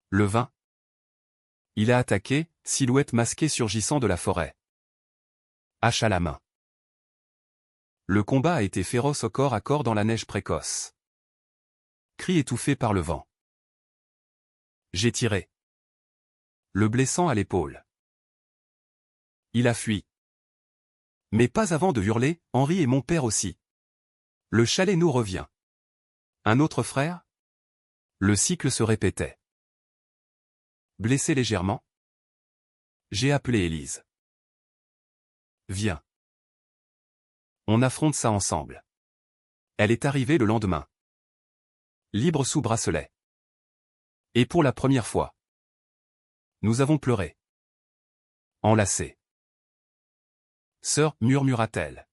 Speaker 1: Le 20. Il a attaqué, silhouette masquée surgissant de la forêt. Hache à la main. Le combat a été féroce au corps à corps dans la neige précoce. Cri étouffé par le vent. J'ai tiré. Le blessant à l'épaule. Il a fui. Mais pas avant de hurler, Henri et mon père aussi. Le chalet nous revient. Un autre frère? Le cycle se répétait. Blessé légèrement. J'ai appelé Élise. Viens. On affronte ça ensemble. Elle est arrivée le lendemain. Libre sous bracelet. Et pour la première fois, nous avons pleuré. Enlacés. Sœur, murmura-t-elle.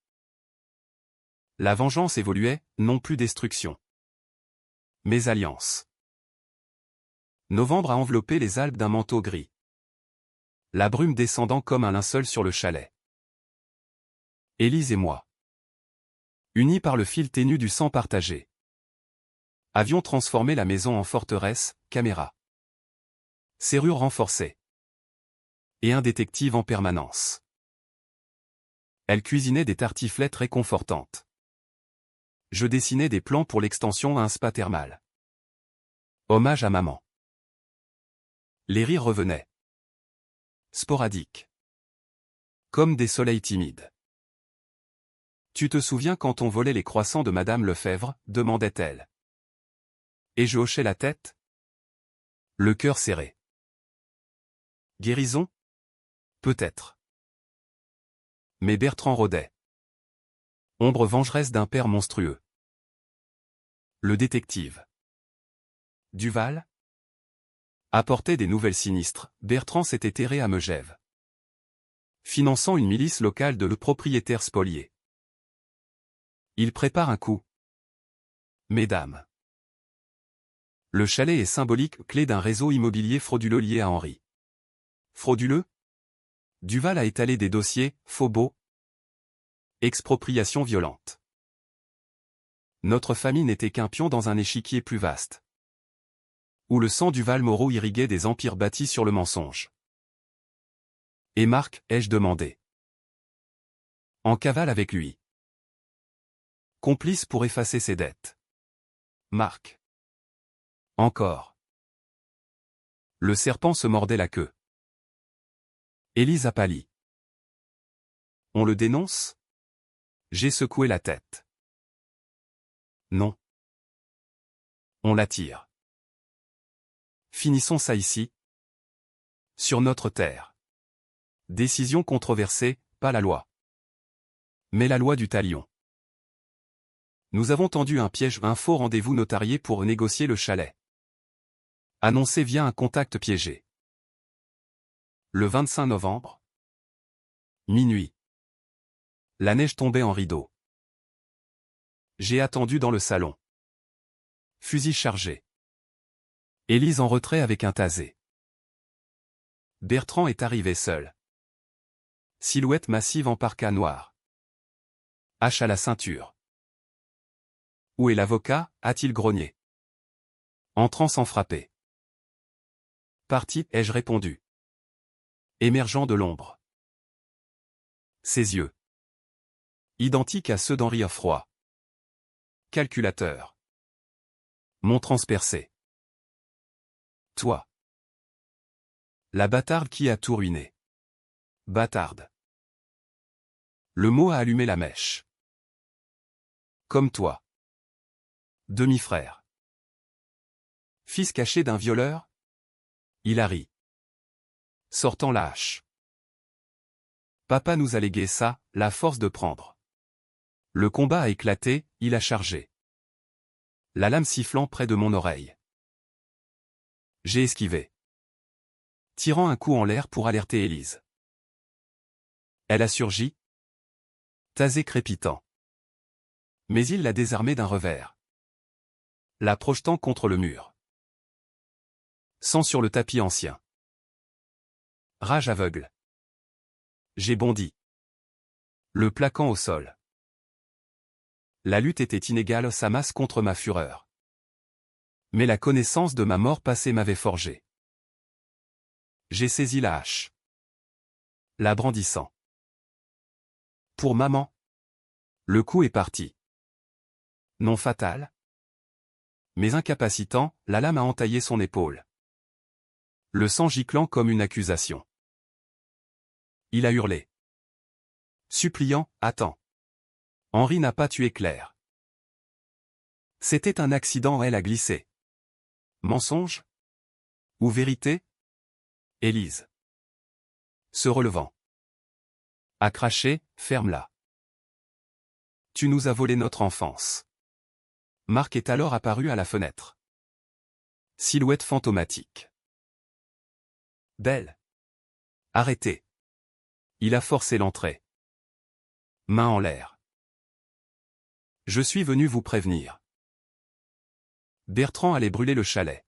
Speaker 1: La vengeance évoluait, non plus destruction. Mais alliance. Novembre a enveloppé les Alpes d'un manteau gris. La brume descendant comme un linceul sur le chalet. Élise et moi. Unis par le fil ténu du sang partagé. Avions transformé la maison en forteresse, caméra. Serrure renforcée. Et un détective en permanence. Elle cuisinait des tartiflettes réconfortantes. Je dessinais des plans pour l'extension à un spa thermal. Hommage à maman. Les rires revenaient. Sporadiques. Comme des soleils timides. Tu te souviens quand on volait les croissants de Madame Lefebvre, demandait-elle. Et je hochais la tête. Le cœur serré. Guérison? Peut-être. Mais Bertrand rôdait. Ombre vengeresse d'un père monstrueux. Le détective. Duval? Apportait des nouvelles sinistres, Bertrand s'était terré à Megève. Finançant une milice locale de le propriétaire spolié. Il prépare un coup. Mesdames. Le chalet est symbolique, clé d'un réseau immobilier frauduleux lié à Henri. Frauduleux? Duval a étalé des dossiers, faux beaux. Expropriation violente. Notre famille n'était qu'un pion dans un échiquier plus vaste. Où le sang du Val-Moreau irriguait des empires bâtis sur le mensonge. Et Marc, ai-je demandé. En cavale avec lui. Complice pour effacer ses dettes. Marc. Encore. Le serpent se mordait la queue. Élise a pâli. On le dénonce? J'ai secoué la tête. Non. On l'attire. Finissons ça ici. Sur notre terre. Décision controversée, pas la loi. Mais la loi du talion. Nous avons tendu un piège, un faux rendez-vous notarié pour négocier le chalet. Annoncé via un contact piégé. Le 25 novembre. Minuit. La neige tombait en rideau. J'ai attendu dans le salon. Fusil chargé. Élise en retrait avec un tasé. Bertrand est arrivé seul. Silhouette massive en parka noir. Hache à la ceinture. Où est l'avocat, a-t-il grogné. Entrant sans frapper. Parti, ai-je répondu. Émergeant de l'ombre. Ses yeux. Identiques à ceux d'Henri Offroy. Calculateur. Mon transpercé. Toi. La bâtarde qui a tout ruiné. Bâtarde. Le mot a allumé la mèche. Comme toi. Demi-frère. Fils caché d'un violeur? Il a ri. Sortant la hache. Papa nous a légué ça, la force de prendre. Le combat a éclaté, il a chargé. La lame sifflant près de mon oreille. J'ai esquivé. Tirant un coup en l'air pour alerter Élise. Elle a surgi. Tasé crépitant. Mais il l'a désarmée d'un revers. La projetant contre le mur. Sang sur le tapis ancien. Rage aveugle. J'ai bondi. Le plaquant au sol. La lutte était inégale, sa masse contre ma fureur. Mais la connaissance de ma mort passée m'avait forgé. J'ai saisi la hache. La brandissant. Pour maman. Le coup est parti. Non fatal. Mais incapacitant, la lame a entaillé son épaule. Le sang giclant comme une accusation. Il a hurlé. Suppliant, attends. Henri n'a pas tué Claire. C'était un accident, elle a glissé. Mensonge? Ou vérité? Élise. Se relevant. A craché, ferme-la. Tu nous as volé notre enfance. Marc est alors apparu à la fenêtre. Silhouette fantomatique. Belle. Arrêtez. Il a forcé l'entrée. Main en l'air. Je suis venu vous prévenir. Bertrand allait brûler le chalet.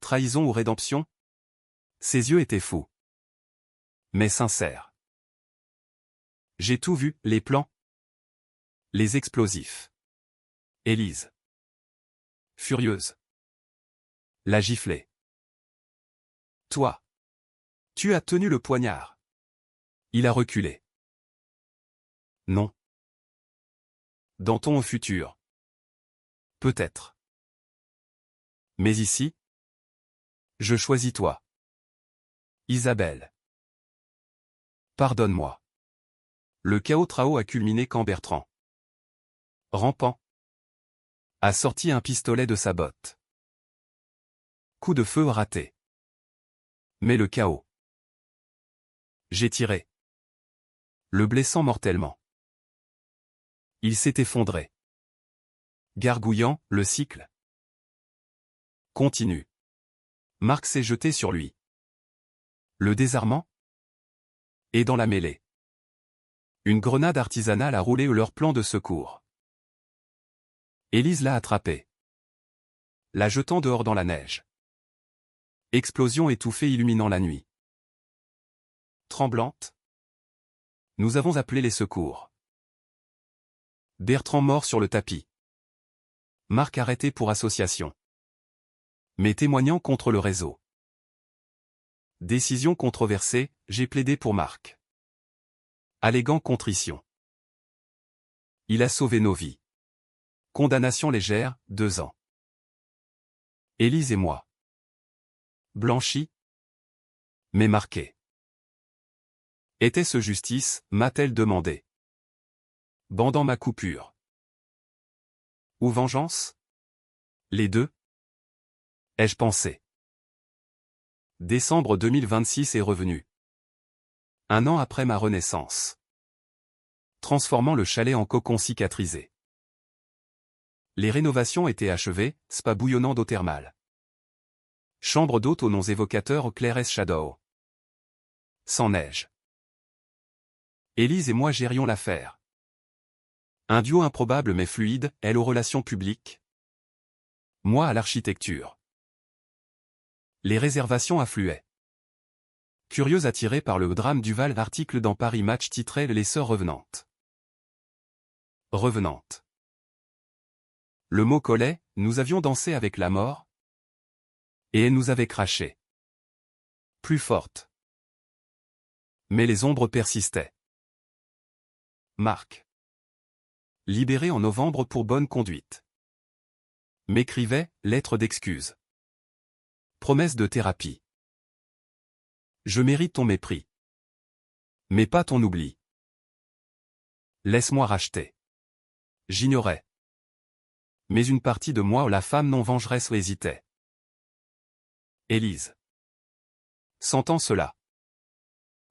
Speaker 1: Trahison ou rédemption? Ses yeux étaient fous. Mais sincères. J'ai tout vu, les plans. Les explosifs. Élise. Furieuse. La giflée. Toi. Tu as tenu le poignard. Il a reculé. Non. Danton au futur. Peut-être. Mais ici? Je choisis toi. Isabelle. Pardonne-moi. Le chaos trao a culminé quand Bertrand, rampant, a sorti un pistolet de sa botte. Coup de feu raté. Mais le chaos. J'ai tiré. Le blessant mortellement. Il s'est effondré. Gargouillant, le cycle continue. Marc s'est jeté sur lui. Le désarmant? Et dans la mêlée. Une grenade artisanale a roulé leur plan de secours. Élise l'a attrapé, la jetant dehors dans la neige. Explosion étouffée illuminant la nuit. Tremblante. Nous avons appelé les secours. Bertrand mort sur le tapis. Marc arrêté pour association. Mais témoignant contre le réseau. Décision controversée, j'ai plaidé pour Marc. Alléguant contrition. Il a sauvé nos vies. Condamnation légère, 2 ans. Élise et moi. Blanchi. Mais marqué. Était-ce justice, m'a-t-elle demandé. Bandant ma coupure. Ou vengeance? Les deux? Ai-je pensé. Décembre 2026 est revenu. 1 an après ma renaissance. Transformant le chalet en cocon cicatrisé. Les rénovations étaient achevées, spa bouillonnant d'eau thermale. Chambre d'hôte aux noms évocateurs Claires Shadow. Sans neige. Élise et moi gérions l'affaire. Un duo improbable mais fluide, elle aux relations publiques. Moi à l'architecture. Les réservations affluaient. Curieuse attirée par le drame Duval, article dans Paris Match titrait Les sœurs revenantes. Revenantes. Le mot collait, nous avions dansé avec la mort. Et elle nous avait craché. Plus forte. Mais les ombres persistaient. Marc. Libéré en novembre pour bonne conduite. M'écrivait, lettre d'excuse. Promesse de thérapie. Je mérite ton mépris. Mais pas ton oubli. Laisse-moi racheter. J'ignorais. Mais une partie de moi, la femme non vengeresse, hésitait. Élise. Sentant cela.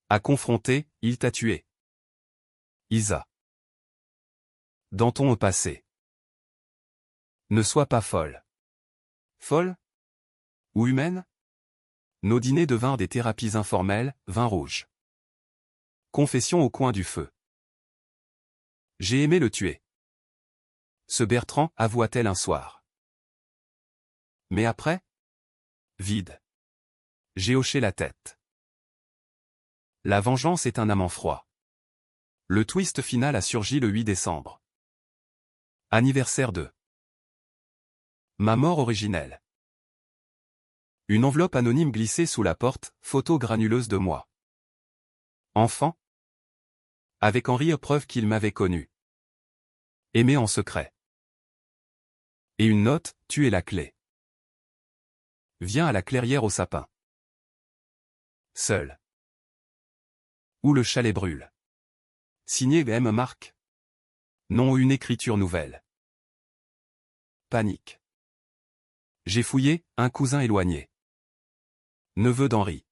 Speaker 1: À confronter, il t'a tué. Isa. Danton au passé. Ne sois pas folle. Folle? Ou humaine? Nos dîners devinrent des thérapies informelles, vin rouge. Confession au coin du feu. J'ai aimé le tuer. Ce Bertrand, avoua-t-elle un soir. Mais après? Vide. J'ai hoché la tête. La vengeance est un amant froid. Le twist final a surgi le 8 décembre. Anniversaire de ma mort originelle. Une enveloppe anonyme glissée sous la porte, photo granuleuse de moi. Enfant. Avec Henri, preuve qu'il m'avait connu. Aimé en secret. Et une note, tu es la clé. Viens à la clairière au sapin. Seul. Où le chalet brûle. Signé M. Marc. Non, une écriture nouvelle. Panique. J'ai fouillé, un cousin éloigné. Neveu d'Henri.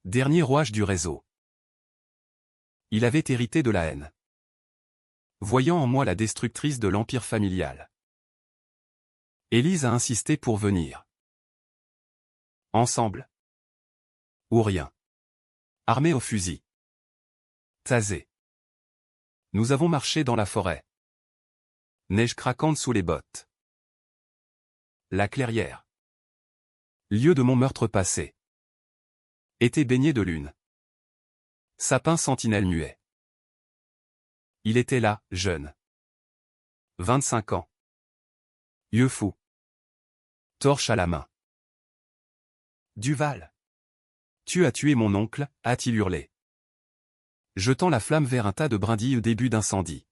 Speaker 1: Dernier rouage du réseau. Il avait hérité de la haine. Voyant en moi la destructrice de l'empire familial. Élise a insisté pour venir. Ensemble. Ou rien. Armés au fusil. Tasés. Nous avons marché dans la forêt. Neige craquante sous les bottes. La clairière. Lieu de mon meurtre passé. Été baigné de lune. Sapin sentinelle muet. Il était là, jeune. 25 ans. Yeux fous. Torche à la main. Duval. Tu as tué mon oncle, a-t-il hurlé. Jetant la flamme vers un tas de brindilles au début d'incendie.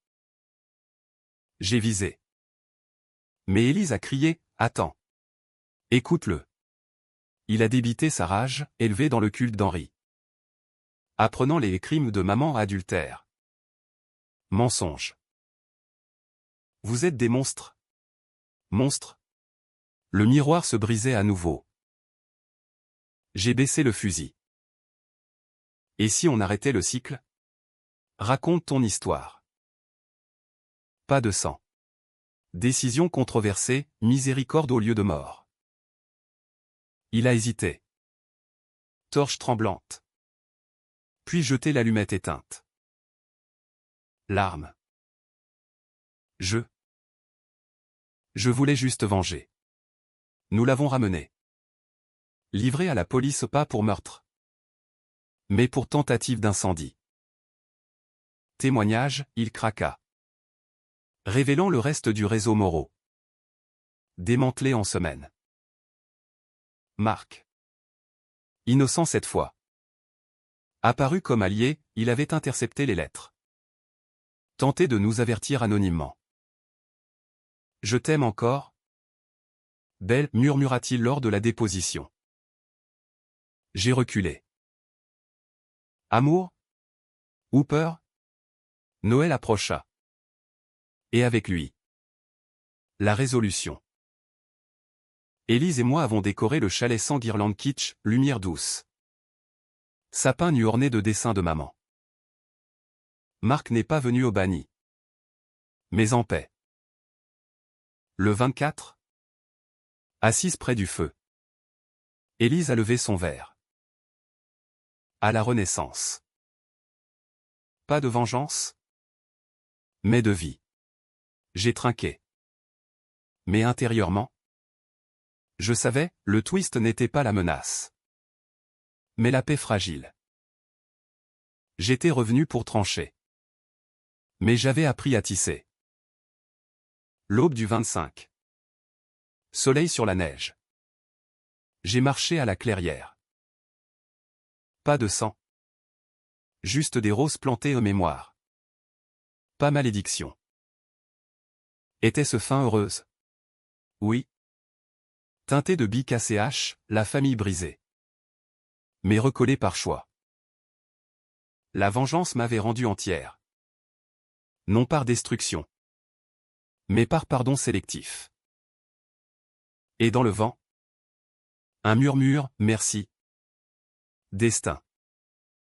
Speaker 1: J'ai visé. Mais Élise a crié, attends. Écoute-le. Il a débité sa rage, élevé dans le culte d'Henri. Apprenant les crimes de maman adultère. Mensonge. Vous êtes des monstres. Monstres. Le miroir se brisait à nouveau. J'ai baissé le fusil. Et si on arrêtait le cycle? Raconte ton histoire. Pas de sang. Décision controversée, miséricorde au lieu de mort. Il a hésité. Torche tremblante. Puis jeté l'allumette éteinte. Larmes. Je voulais juste venger. Nous l'avons ramené. Livré à la police pas pour meurtre. Mais pour tentative d'incendie. Témoignage, il craqua. Révélant le reste du réseau Moreau. Démantelé en semaine. Marc. Innocent cette fois. Apparu comme allié, il avait intercepté les lettres. Tenté de nous avertir anonymement. Je t'aime encore. Belle, murmura-t-il lors de la déposition. J'ai reculé. Amour? Ou peur? Noël approcha. Et avec lui. La résolution. Élise et moi avons décoré le chalet sans guirlande kitsch, lumière douce. Sapin nu orné de dessins de maman. Marc n'est pas venu au banni. Mais en paix. Le 24. Assise près du feu. Élise a levé son verre. À la Renaissance. Pas de vengeance? Mais de vie. J'ai trinqué. Mais intérieurement? Je savais, le twist n'était pas la menace. Mais la paix fragile. J'étais revenu pour trancher. Mais j'avais appris à tisser. L'aube du 25. Soleil sur la neige. J'ai marché à la clairière. Pas de sang. Juste des roses plantées aux mémoires. Pas malédiction. Était-ce fin heureuse? Oui. Teintée de bic ACH, la famille brisée. Mais recollée par choix. La vengeance m'avait rendu entière. Non par destruction. Mais par pardon sélectif. Et dans le vent? Un murmure, merci. Destin.